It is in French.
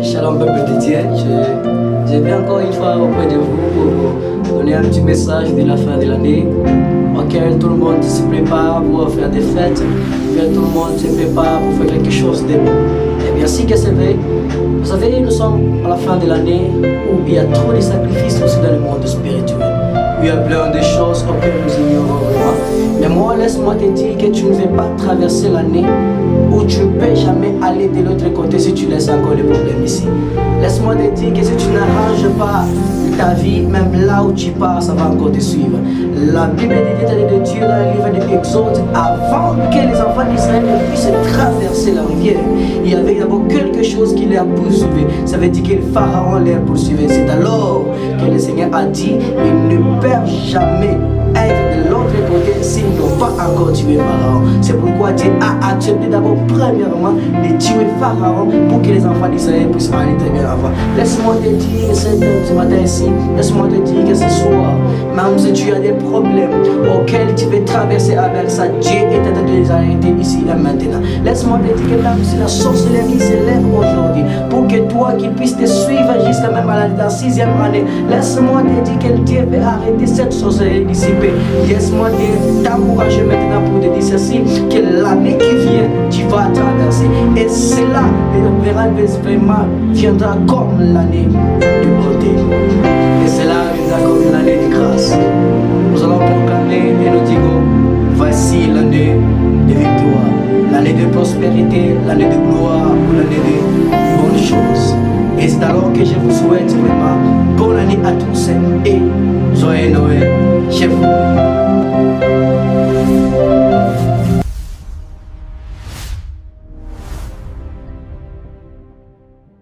Shalom peuple de Dieu, je viens encore une fois auprès de vous pour donner un petit message de la fin de l'année auquel tout le monde se prépare pour faire des fêtes, auquel tout le monde se prépare pour faire quelque chose de bon. Et bien si que c'est vrai, vous savez, nous sommes à la fin de l'année où il y a trop de sacrifices aussi dans le monde spirituel. Il y a plein de choses auxquelles nous ignorons vraiment. Mais moi, laisse-moi te dire que tu ne vais pas traverser l'année où tu ne peux jamais aller de l'autre côté si tu laisses encore les problèmes ici. Laisse-moi te dire que si tu n'arranges pas ta vie, même là où tu pars, ça va encore te suivre. La Bible dit de Dieu dans le livre de l'Exode, avant que les enfants d'Israël ne puissent traverser la rivière, il y avait d'abord quelque chose qui les poursuivait. Ça veut dire que le Pharaon les poursuivait. C'est alors que le Seigneur a dit, il ne perd jamais être de l'autre côté s'ils n'ont pas encore tué Pharaon. C'est pourquoi Dieu a accepté d'abord premièrement de tuer Pharaon pour que les enfants d'Israël puissent aller très bien avant. Laisse-moi te dire ce matin ici, laisse-moi te dire que ce soir, même si tu as des problèmes auxquels tu veux traverser avec ça, Dieu est en train de les arrêter ici et maintenant. Laisse-moi te dire que même si la sorcellerie s'élève aujourd'hui, pour que toi qui puisses te suivre jusqu'à même à la 6e année, laisse-moi te dire que Dieu veut arrêter cette sorcellerie dissipée. Laisse-moi t'encourager maintenant pour te dire ceci, que l'année qui vient, tu vas traverser. Et cela vraiment viendra comme l'année de beauté. Et cela viendra comme l'année de grâce. Nous allons proclamer et nous dirons, voici l'année de victoire, l'année de prospérité, l'année de gloire, l'année de bonnes choses. Et c'est alors que je vous souhaite vraiment bonne année à tous et joyeux Noël chez vous.